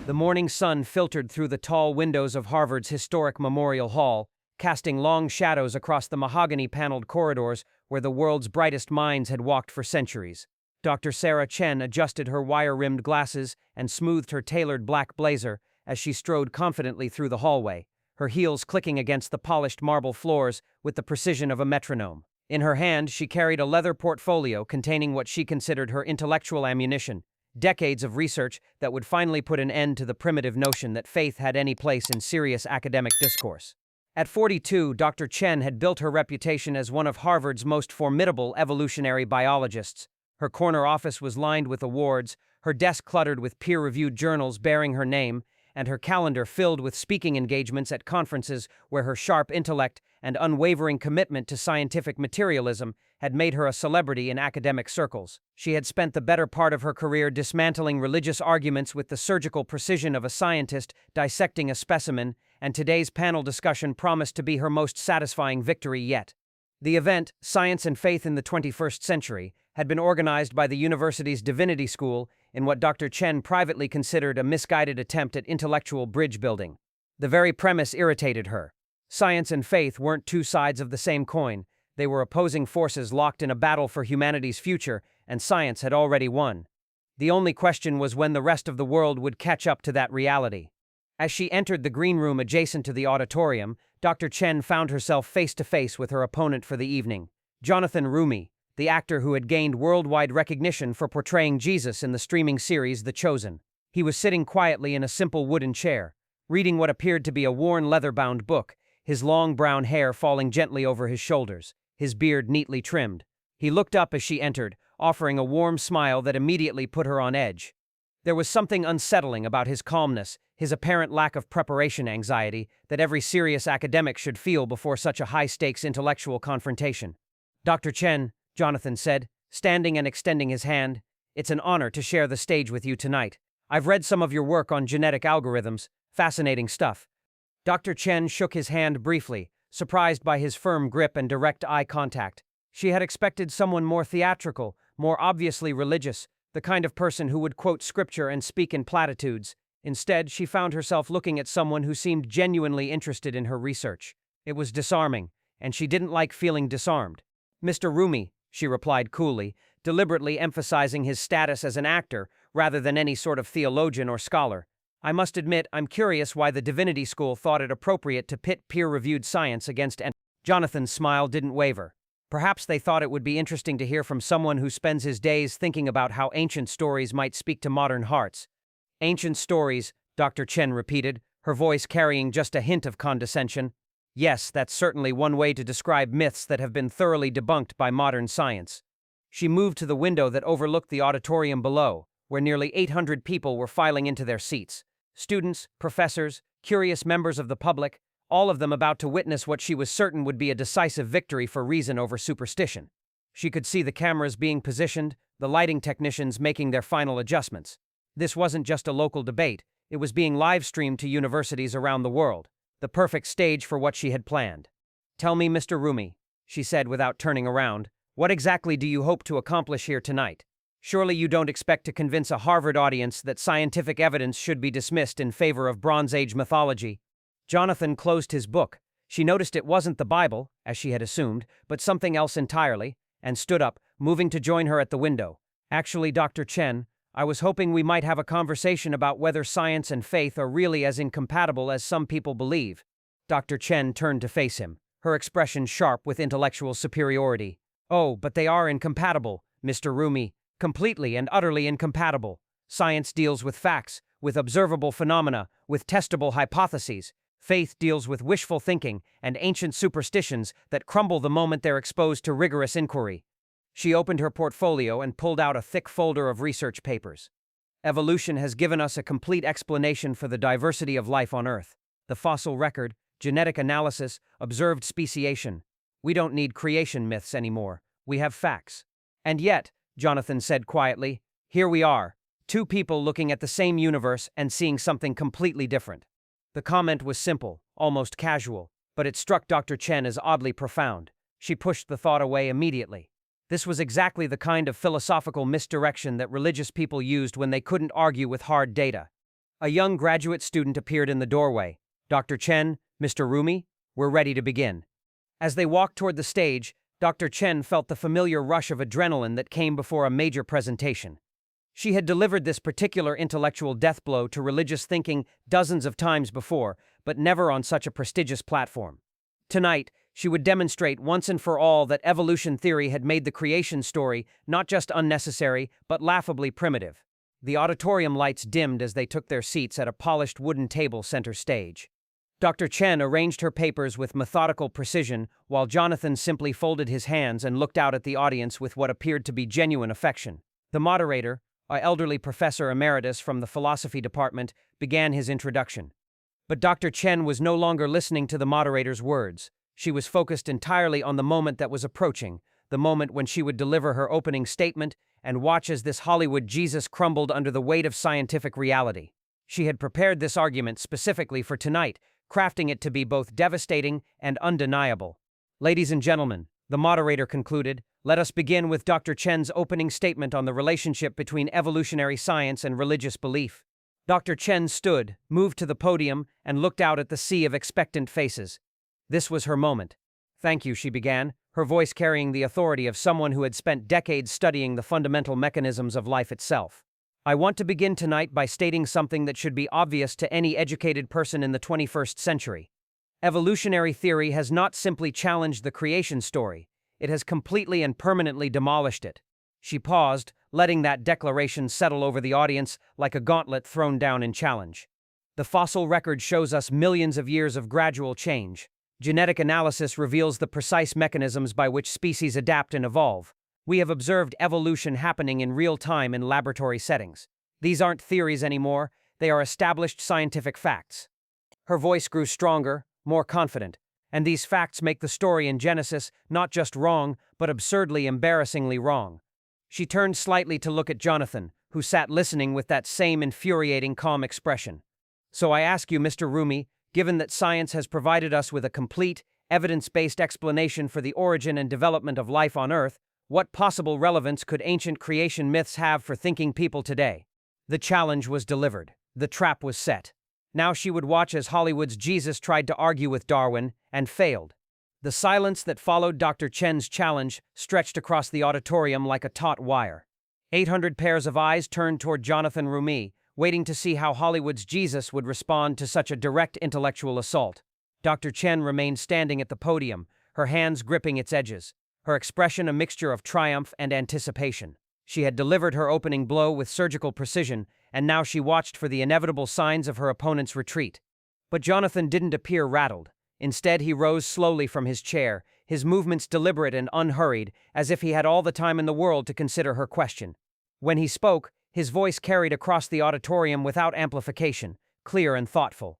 The morning sun filtered through the tall windows of Harvard's historic Memorial Hall, casting long shadows across the mahogany-paneled corridors where the world's brightest minds had walked for centuries. Dr. Sarah Chen adjusted her wire-rimmed glasses and smoothed her tailored black blazer as she strode confidently through the hallway, her heels clicking against the polished marble floors with the precision of a metronome. In her hand, she carried a leather portfolio containing what she considered her intellectual ammunition, decades of research that would finally put an end to the primitive notion that faith had any place in serious academic discourse. At 42, Dr. Chen had built her reputation as one of Harvard's most formidable evolutionary biologists. Her corner office was lined with awards, her desk cluttered with peer-reviewed journals bearing her name, and her calendar filled with speaking engagements at conferences where her sharp intellect and unwavering commitment to scientific materialism had made her a celebrity in academic circles. She had spent the better part of her career dismantling religious arguments with the surgical precision of a scientist dissecting a specimen, and today's panel discussion promised to be her most satisfying victory yet. The event, Science and Faith in the 21st Century, had been organized by the university's Divinity School in what Dr. Chen privately considered a misguided attempt at intellectual bridge building. The very premise irritated her. Science and faith weren't two sides of the same coin. They were opposing forces locked in a battle for humanity's future, and science had already won. The only question was when the rest of the world would catch up to that reality. As she entered the green room adjacent to the auditorium, Dr. Chen found herself face to face with her opponent for the evening, Jonathan Roumie, the actor who had gained worldwide recognition for portraying Jesus in the streaming series The Chosen. He was sitting quietly in a simple wooden chair, reading what appeared to be a worn leather-bound book, his long brown hair falling gently over his shoulders, his beard neatly trimmed. He looked up as she entered, offering a warm smile that immediately put her on edge. There was something unsettling about his calmness, his apparent lack of preparation anxiety that every serious academic should feel before such a high-stakes intellectual confrontation. "Dr. Chen," Jonathan said, standing and extending his hand, "it's an honor to share the stage with you tonight. I've read some of your work on genetic algorithms, fascinating stuff." Dr. Chen shook his hand briefly, surprised by his firm grip and direct eye contact. She had expected someone more theatrical, more obviously religious, the kind of person who would quote scripture and speak in platitudes. Instead, she found herself looking at someone who seemed genuinely interested in her research. It was disarming, and she didn't like feeling disarmed. "Mr. Roumie," she replied coolly, deliberately emphasizing his status as an actor rather than any sort of theologian or scholar. "I must admit, I'm curious why the Divinity School thought it appropriate to pit peer-reviewed science against." And Jonathan's smile didn't waver. Perhaps they thought it would be interesting to hear from someone who spends his days thinking about how ancient stories might speak to modern hearts. "Ancient stories," Dr. Chen repeated, her voice carrying just a hint of condescension. "Yes, that's certainly one way to describe myths that have been thoroughly debunked by modern science." She moved to the window that overlooked the auditorium below, where nearly 800 people were filing into their seats. Students, professors, curious members of the public, all of them about to witness what she was certain would be a decisive victory for reason over superstition. She could see the cameras being positioned, the lighting technicians making their final adjustments. This wasn't just a local debate, it was being live-streamed to universities around the world, the perfect stage for what she had planned. "Tell me, Mr. Roumie," she said without turning around, "what exactly do you hope to accomplish here tonight? Surely you don't expect to convince a Harvard audience that scientific evidence should be dismissed in favor of Bronze Age mythology." Jonathan closed his book. She noticed it wasn't the Bible, as she had assumed, but something else entirely, and stood up, moving to join her at the window. "Actually, Dr. Chen, I was hoping we might have a conversation about whether science and faith are really as incompatible as some people believe." Dr. Chen turned to face him, her expression sharp with intellectual superiority. "Oh, but they are incompatible, Mr. Roumie, completely and utterly incompatible. Science deals with facts, with observable phenomena, with testable hypotheses. Faith deals with wishful thinking and ancient superstitions that crumble the moment they're exposed to rigorous inquiry." She opened her portfolio and pulled out a thick folder of research papers. "Evolution has given us a complete explanation for the diversity of life on Earth. The fossil record, genetic analysis, observed speciation. We don't need creation myths anymore. We have facts." "And yet," Jonathan said quietly, "here we are, two people looking at the same universe and seeing something completely different." The comment was simple, almost casual, but it struck Dr. Chen as oddly profound. She pushed the thought away immediately. This was exactly the kind of philosophical misdirection that religious people used when they couldn't argue with hard data. A young graduate student appeared in the doorway. Dr. Chen, Mr. Roumie, we're ready to begin. As they walked toward the stage, Dr. Chen felt the familiar rush of adrenaline that came before a major presentation. She had delivered this particular intellectual death blow to religious thinking dozens of times before, but never on such a prestigious platform. Tonight, she would demonstrate once and for all that evolution theory had made the creation story not just unnecessary, but laughably primitive. The auditorium lights dimmed as they took their seats at a polished wooden table center stage. Dr. Chen arranged her papers with methodical precision, while Jonathan simply folded his hands and looked out at the audience with what appeared to be genuine affection. The moderator, an elderly professor emeritus from the philosophy department, began his introduction. But Dr. Chen was no longer listening to the moderator's words. She was focused entirely on the moment that was approaching, the moment when she would deliver her opening statement and watch as this Hollywood Jesus crumbled under the weight of scientific reality. She had prepared this argument specifically for tonight, crafting it to be both devastating and undeniable. Ladies and gentlemen, the moderator concluded, let us begin with Dr. Chen's opening statement on the relationship between evolutionary science and religious belief. Dr. Chen stood, moved to the podium, and looked out at the sea of expectant faces. This was her moment. Thank you, she began, her voice carrying the authority of someone who had spent decades studying the fundamental mechanisms of life itself. I want to begin tonight by stating something that should be obvious to any educated person in the 21st century. Evolutionary theory has not simply challenged the creation story, it has completely and permanently demolished it. She paused, letting that declaration settle over the audience like a gauntlet thrown down in challenge. The fossil record shows us millions of years of gradual change. Genetic analysis reveals the precise mechanisms by which species adapt and evolve. We have observed evolution happening in real time in laboratory settings. These aren't theories anymore, they are established scientific facts. Her voice grew stronger, more confident, and these facts make the story in Genesis not just wrong, but absurdly, embarrassingly wrong. She turned slightly to look at Jonathan, who sat listening with that same infuriating calm expression. So I ask you, Mr. Roumie, given that science has provided us with a complete, evidence-based explanation for the origin and development of life on Earth, what possible relevance could ancient creation myths have for thinking people today? The challenge was delivered. The trap was set. Now she would watch as Hollywood's Jesus tried to argue with Darwin, and failed. The silence that followed Dr. Chen's challenge stretched across the auditorium like a taut wire. 800 pairs of eyes turned toward Jonathan Roumie, waiting to see how Hollywood's Jesus would respond to such a direct intellectual assault. Dr. Chen remained standing at the podium, her hands gripping its edges, her expression a mixture of triumph and anticipation. She had delivered her opening blow with surgical precision, and now she watched for the inevitable signs of her opponent's retreat. But Jonathan didn't appear rattled. Instead, he rose slowly from his chair, his movements deliberate and unhurried, as if he had all the time in the world to consider her question. When he spoke, his voice carried across the auditorium without amplification, clear and thoughtful.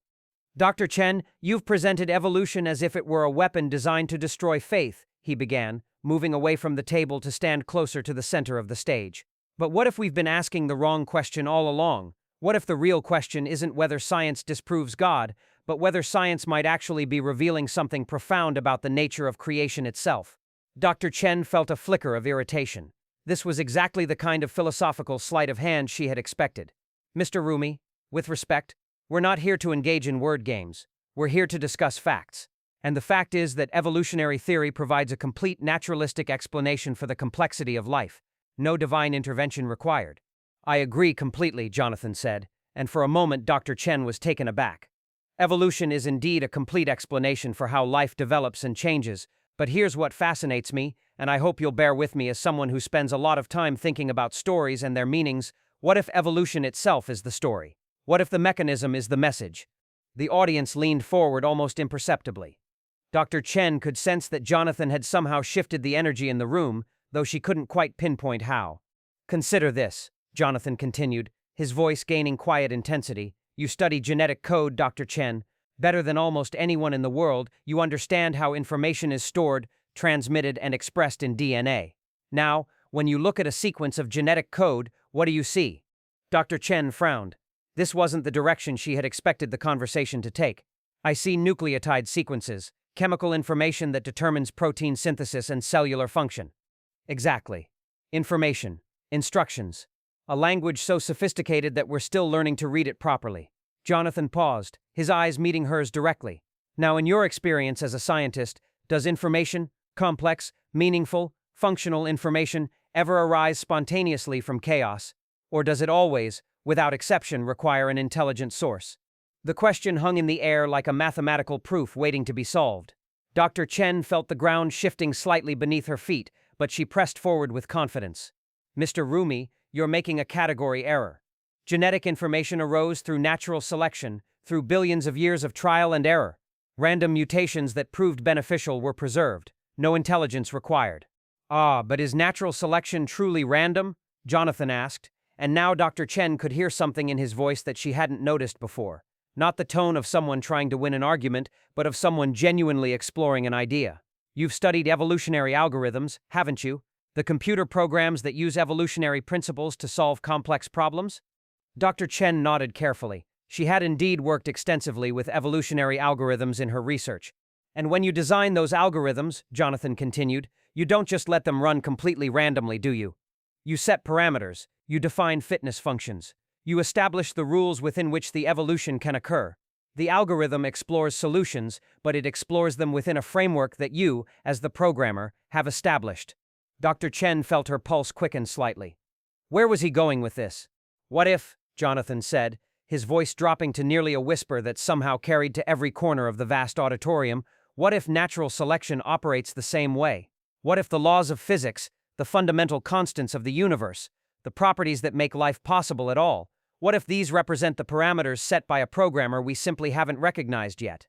Dr. Chen, you've presented evolution as if it were a weapon designed to destroy faith, he began, moving away from the table to stand closer to the center of the stage. But what if we've been asking the wrong question all along? What if the real question isn't whether science disproves God, but whether science might actually be revealing something profound about the nature of creation itself? Dr. Chen felt a flicker of irritation. This was exactly the kind of philosophical sleight of hand she had expected. Mr. Roumie, with respect, we're not here to engage in word games. We're here to discuss facts. And the fact is that evolutionary theory provides a complete naturalistic explanation for the complexity of life. No divine intervention required. I agree completely, Jonathan said, and for a moment Dr. Chen was taken aback. Evolution is indeed a complete explanation for how life develops and changes, but here's what fascinates me, and I hope you'll bear with me as someone who spends a lot of time thinking about stories and their meanings. What if evolution itself is the story? What if the mechanism is the message? The audience leaned forward almost imperceptibly. Dr. Chen could sense that Jonathan had somehow shifted the energy in the room, though she couldn't quite pinpoint how. Consider this, Jonathan continued, his voice gaining quiet intensity. You study genetic code, Dr. Chen. Better than almost anyone in the world, you understand how information is stored, transmitted, and expressed in DNA. Now, when you look at a sequence of genetic code, what do you see? Dr. Chen frowned. This wasn't the direction she had expected the conversation to take. I see nucleotide sequences, chemical information that determines protein synthesis and cellular function. Exactly. Information. Instructions. a language so sophisticated that we're still learning to read it properly. Jonathan paused, his eyes meeting hers directly. Now, in your experience as a scientist, does information, complex, meaningful, functional information, ever arise spontaneously from chaos? Or does it always, without exception, require an intelligent source? The question hung in the air like a mathematical proof waiting to be solved. Dr. Chen felt the ground shifting slightly beneath her feet, but she pressed forward with confidence. Mr. Roumie, you're making a category error. Genetic information arose through natural selection, through billions of years of trial and error. Random mutations that proved beneficial were preserved. No intelligence required. Ah, but is natural selection truly random? Jonathan asked, and now Dr. Chen could hear something in his voice that she hadn't noticed before. Not the tone of someone trying to win an argument, but of someone genuinely exploring an idea. You've studied evolutionary algorithms, haven't you? The computer programs that use evolutionary principles to solve complex problems? Dr. Chen nodded carefully. She had indeed worked extensively with evolutionary algorithms in her research. And when you design those algorithms, Jonathan continued, you don't just let them run completely randomly, do you? You set parameters, you define fitness functions. You establish the rules within which the evolution can occur. The algorithm explores solutions, but it explores them within a framework that you, as the programmer, have established. Dr. Chen felt her pulse quicken slightly. Where was he going with this? What if, Jonathan said, his voice dropping to nearly a whisper that somehow carried to every corner of the vast auditorium, what if natural selection operates the same way? What if the laws of physics, the fundamental constants of the universe, the properties that make life possible at all, what if these represent the parameters set by a programmer we simply haven't recognized yet?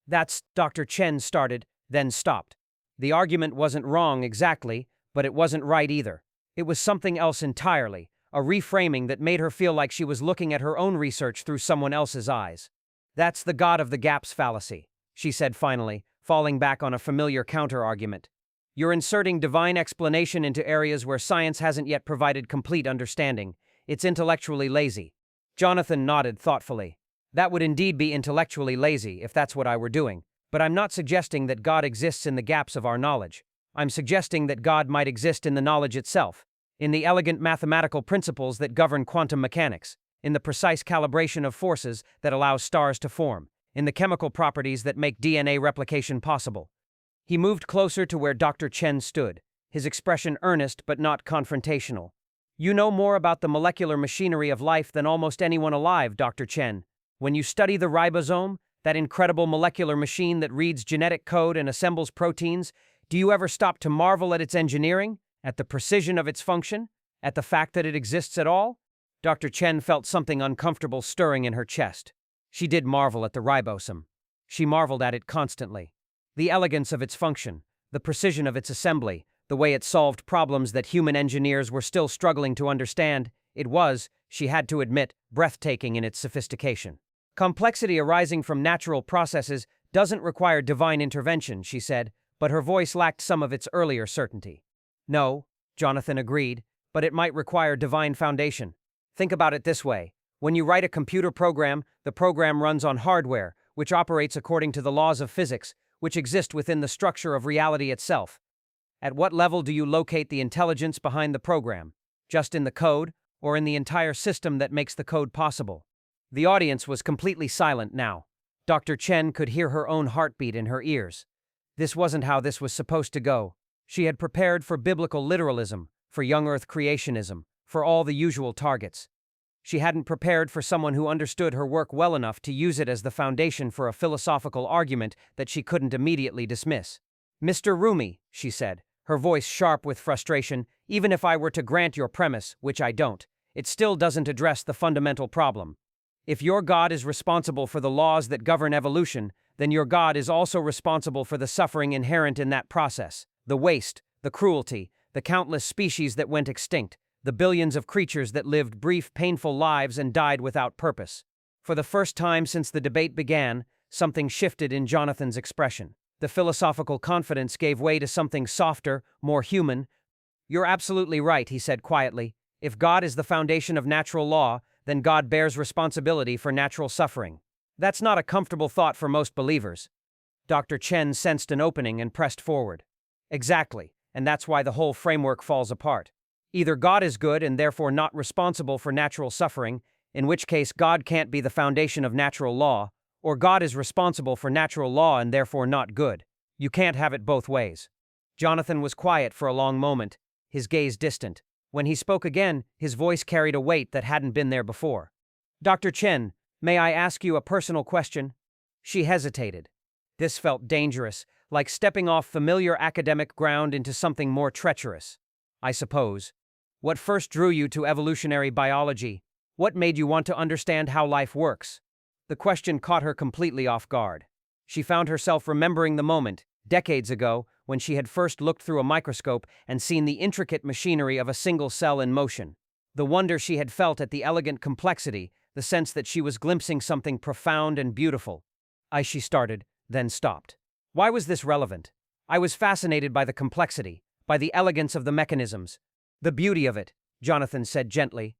That's, Dr. Chen started, then stopped. The argument wasn't wrong exactly, but it wasn't right either. It was something else entirely, a reframing that made her feel like she was looking at her own research through someone else's eyes. That's the God of the gaps fallacy, she said finally, falling back on a familiar counter-argument. You're inserting divine explanation into areas where science hasn't yet provided complete understanding. It's intellectually lazy. Jonathan nodded thoughtfully. That would indeed be intellectually lazy if that's what I were doing. But I'm not suggesting that God exists in the gaps of our knowledge. I'm suggesting that God might exist in the knowledge itself, in the elegant mathematical principles that govern quantum mechanics, in the precise calibration of forces that allow stars to form, in the chemical properties that make DNA replication possible. He moved closer to where Dr. Chen stood, his expression earnest but not confrontational. You know more about the molecular machinery of life than almost anyone alive, Dr. Chen. When you study the ribosome, that incredible molecular machine that reads genetic code and assembles proteins, do you ever stop to marvel at its engineering, at the precision of its function, at the fact that it exists at all? Dr. Chen felt something uncomfortable stirring in her chest. She did marvel at the ribosome. She marveled at it constantly. The elegance of its function, the precision of its assembly, the way it solved problems that human engineers were still struggling to understand, it was, she had to admit, breathtaking in its sophistication. Complexity arising from natural processes doesn't require divine intervention, she said, but her voice lacked some of its earlier certainty. No, Jonathan agreed, but it might require divine foundation. Think about it this way. When you write a computer program, the program runs on hardware, which operates according to the laws of physics, which exist within the structure of reality itself. At what level do you locate the intelligence behind the program? Just in the code, or in the entire system that makes the code possible? The audience was completely silent now. Dr. Chen could hear her own heartbeat in her ears. This wasn't how this was supposed to go. She had prepared for biblical literalism, for young earth creationism, for all the usual targets. She hadn't prepared for someone who understood her work well enough to use it as the foundation for a philosophical argument that she couldn't immediately dismiss. Mr. Roumie, she said, her voice sharp with frustration, even if I were to grant your premise, which I don't, it still doesn't address the fundamental problem. If your God is responsible for the laws that govern evolution, then your God is also responsible for the suffering inherent in that process, the waste, the cruelty, the countless species that went extinct, the billions of creatures that lived brief, painful lives and died without purpose. For the first time since the debate began, something shifted in Jonathan's expression. The philosophical confidence gave way to something softer, more human. You're absolutely right, he said quietly. If God is the foundation of natural law, then God bears responsibility for natural suffering. That's not a comfortable thought for most believers. Dr. Chen sensed an opening and pressed forward. Exactly, and that's why the whole framework falls apart. Either God is good and therefore not responsible for natural suffering, in which case God can't be the foundation of natural law, or God is responsible for natural law and therefore not good. You can't have it both ways. Jonathan was quiet for a long moment, his gaze distant. When he spoke again, his voice carried a weight that hadn't been there before. Dr. Chen, may I ask you a personal question? She hesitated. This felt dangerous, like stepping off familiar academic ground into something more treacherous. I suppose. What first drew you to evolutionary biology? What made you want to understand how life works? The question caught her completely off guard. She found herself remembering the moment, decades ago, when she had first looked through a microscope and seen the intricate machinery of a single cell in motion. The wonder she had felt at the elegant complexity, the sense that she was glimpsing something profound and beautiful. She started, then stopped. Why was this relevant? I was fascinated by the complexity, by the elegance of the mechanisms. The beauty of it, Jonathan said gently.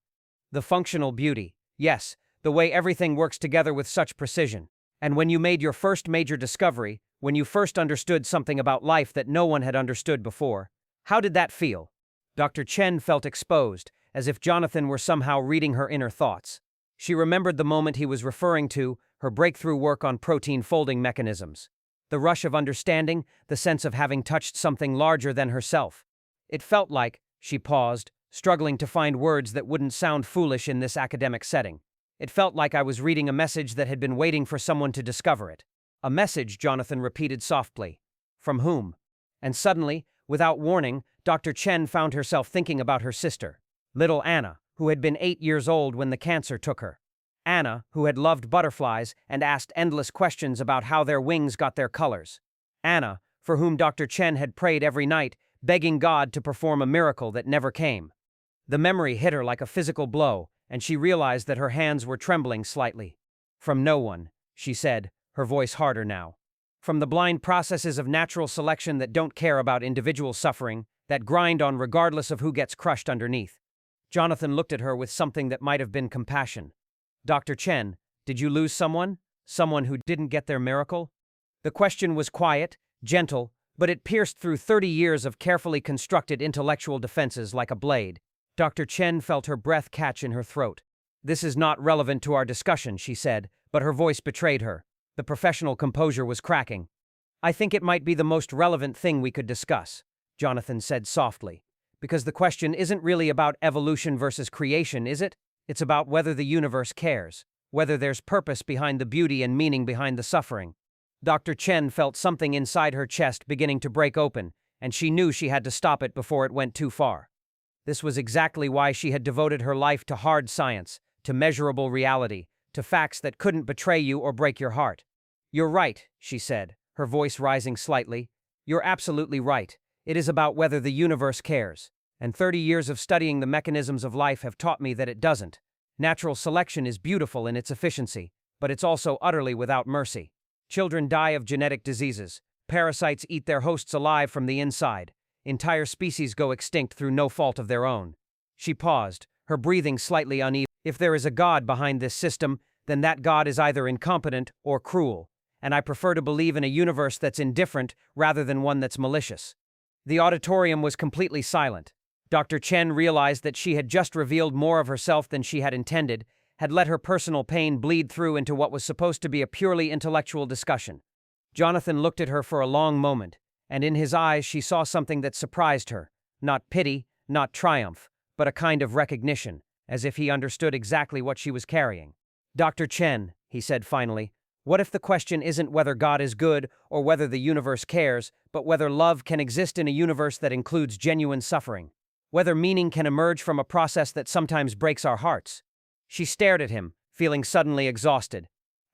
The functional beauty, yes, the way everything works together with such precision. And when you made your first major discovery, when you first understood something about life that no one had understood before, how did that feel? Dr. Chen felt exposed, as if Jonathan were somehow reading her inner thoughts. She remembered the moment he was referring to, her breakthrough work on protein folding mechanisms. The rush of understanding, the sense of having touched something larger than herself. It felt like, she paused, struggling to find words that wouldn't sound foolish in this academic setting. It felt like I was reading a message that had been waiting for someone to discover it. A message, Jonathan repeated softly. From whom? And suddenly, without warning, Dr. Chen found herself thinking about her sister, little Anna, who had been 8 years old when the cancer took her. Anna, who had loved butterflies and asked endless questions about how their wings got their colors. Anna, for whom Dr. Chen had prayed every night, begging God to perform a miracle that never came. The memory hit her like a physical blow, and she realized that her hands were trembling slightly. From no one, she said, her voice harder now. From the blind processes of natural selection that don't care about individual suffering, that grind on regardless of who gets crushed underneath. Jonathan looked at her with something that might have been compassion. Dr. Chen, did you lose someone? Someone who didn't get their miracle? The question was quiet, gentle, but it pierced through 30 years of carefully constructed intellectual defenses like a blade. Dr. Chen felt her breath catch in her throat. This is not relevant to our discussion, she said, but her voice betrayed her. The professional composure was cracking. I think it might be the most relevant thing we could discuss, Jonathan said softly. Because the question isn't really about evolution versus creation, is it? It's about whether the universe cares, whether there's purpose behind the beauty and meaning behind the suffering. Dr. Chen felt something inside her chest beginning to break open, and she knew she had to stop it before it went too far. This was exactly why she had devoted her life to hard science, to measurable reality, to facts that couldn't betray you or break your heart. You're right, she said, her voice rising slightly. You're absolutely right. It is about whether the universe cares. And 30 years of studying the mechanisms of life have taught me that it doesn't. Natural selection is beautiful in its efficiency, but it's also utterly without mercy. Children die of genetic diseases. Parasites eat their hosts alive from the inside. Entire species go extinct through no fault of their own. She paused, her breathing slightly uneven. If there is a God behind this system, then that God is either incompetent or cruel, and I prefer to believe in a universe that's indifferent rather than one that's malicious. The auditorium was completely silent. Dr. Chen realized that she had just revealed more of herself than she had intended, had let her personal pain bleed through into what was supposed to be a purely intellectual discussion. Jonathan looked at her for a long moment, and in his eyes she saw something that surprised her, not pity, not triumph, but a kind of recognition, as if he understood exactly what she was carrying. Dr. Chen, he said finally, what if the question isn't whether God is good or whether the universe cares, but whether love can exist in a universe that includes genuine suffering? Whether meaning can emerge from a process that sometimes breaks our hearts? She stared at him, feeling suddenly exhausted.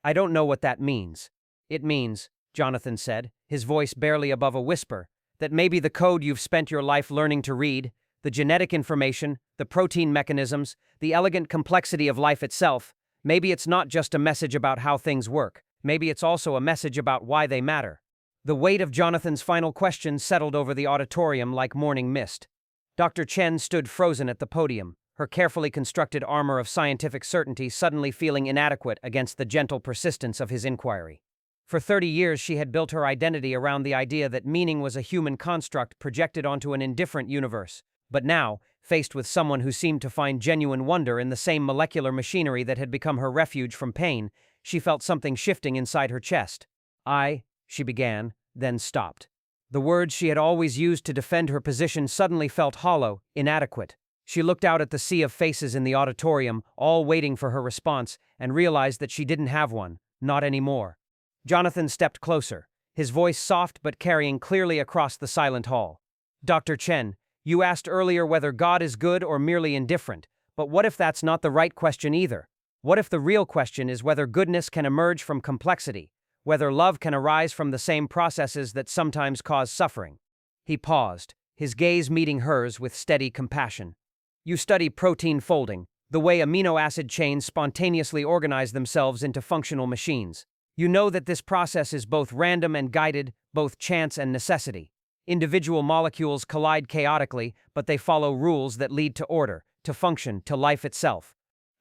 I don't know what that means. It means, Jonathan said, his voice barely above a whisper, that maybe the code you've spent your life learning to read, the genetic information, the protein mechanisms, the elegant complexity of life itself, maybe it's not just a message about how things work, maybe it's also a message about why they matter. The weight of Jonathan's final question settled over the auditorium like morning mist. Dr. Chen stood frozen at the podium, her carefully constructed armor of scientific certainty suddenly feeling inadequate against the gentle persistence of his inquiry. For 30 years she had built her identity around the idea that meaning was a human construct projected onto an indifferent universe, But now, faced with someone who seemed to find genuine wonder in the same molecular machinery that had become her refuge from pain, she felt something shifting inside her chest. She began, then stopped. The words she had always used to defend her position suddenly felt hollow, inadequate. She looked out at the sea of faces in the auditorium, all waiting for her response, and realized that she didn't have one, not anymore. Jonathan stepped closer, his voice soft but carrying clearly across the silent hall. Dr. Chen, you asked earlier whether God is good or merely indifferent, but what if that's not the right question either? What if the real question is whether goodness can emerge from complexity, whether love can arise from the same processes that sometimes cause suffering? He paused, his gaze meeting hers with steady compassion. You study protein folding, the way amino acid chains spontaneously organize themselves into functional machines. You know that this process is both random and guided, both chance and necessity. Individual molecules collide chaotically, but they follow rules that lead to order, to function, to life itself.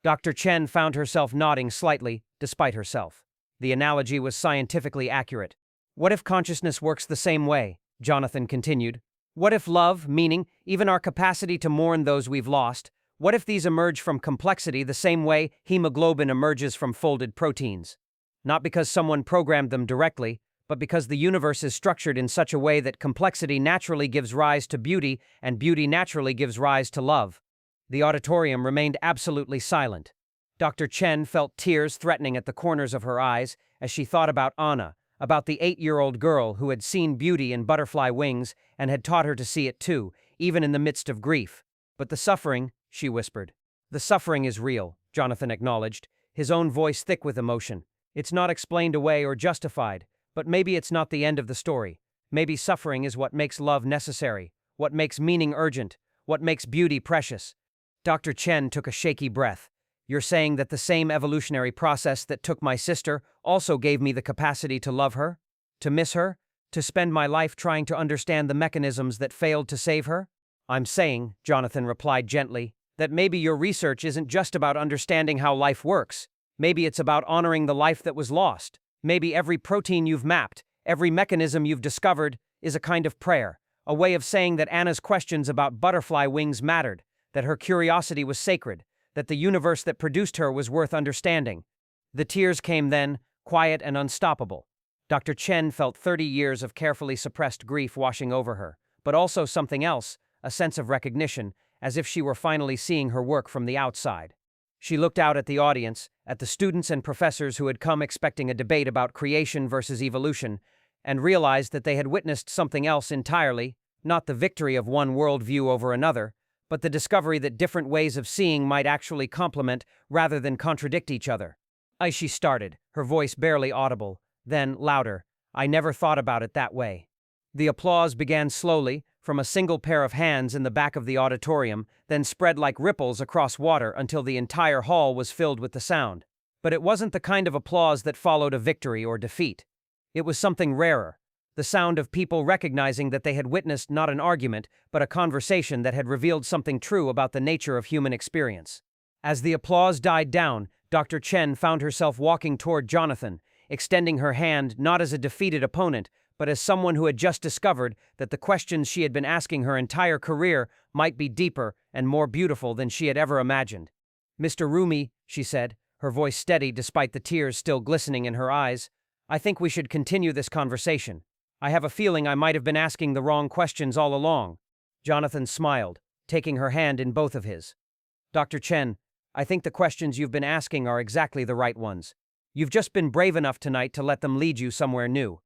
Dr. Chen found herself nodding slightly, despite herself. The analogy was scientifically accurate. What if consciousness works the same way? Jonathan continued. What if love, meaning, even our capacity to mourn those we've lost, what if these emerge from complexity the same way hemoglobin emerges from folded proteins? Not because someone programmed them directly, but because the universe is structured in such a way that complexity naturally gives rise to beauty and beauty naturally gives rise to love. The auditorium remained absolutely silent. Dr. Chen felt tears threatening at the corners of her eyes as she thought about Anna, about the 8-year-old girl who had seen beauty in butterfly wings and had taught her to see it too, even in the midst of grief. But the suffering, she whispered. The suffering is real, Jonathan acknowledged, his own voice thick with emotion. It's not explained away or justified, but maybe it's not the end of the story. Maybe suffering is what makes love necessary, what makes meaning urgent, what makes beauty precious. Dr. Chen took a shaky breath. You're saying that the same evolutionary process that took my sister also gave me the capacity to love her? To miss her? To spend my life trying to understand the mechanisms that failed to save her? I'm saying, Jonathan replied gently, that maybe your research isn't just about understanding how life works. Maybe it's about honoring the life that was lost. Maybe every protein you've mapped, every mechanism you've discovered, is a kind of prayer, a way of saying that Anna's questions about butterfly wings mattered, that her curiosity was sacred, that the universe that produced her was worth understanding. The tears came then, quiet and unstoppable. Dr. Chen felt 30 years of carefully suppressed grief washing over her, but also something else, a sense of recognition, as if she were finally seeing her work from the outside. She looked out at the audience, at the students and professors who had come expecting a debate about creation versus evolution, and realized that they had witnessed something else entirely, not the victory of one worldview over another, but the discovery that different ways of seeing might actually complement rather than contradict each other. She started, her voice barely audible, then louder. I never thought about it that way. The applause began slowly, from a single pair of hands in the back of the auditorium, then spread like ripples across water until the entire hall was filled with the sound. But it wasn't the kind of applause that followed a victory or defeat. It was something rarer, the sound of people recognizing that they had witnessed not an argument, but a conversation that had revealed something true about the nature of human experience. As the applause died down, Dr. Chen found herself walking toward Jonathan, extending her hand not as a defeated opponent, but as someone who had just discovered that the questions she had been asking her entire career might be deeper and more beautiful than she had ever imagined. Mr. Roumie, she said, her voice steady despite the tears still glistening in her eyes, I think we should continue this conversation. I have a feeling I might have been asking the wrong questions all along. Jonathan smiled, taking her hand in both of his. Dr. Chen, I think the questions you've been asking are exactly the right ones. You've just been brave enough tonight to let them lead you somewhere new.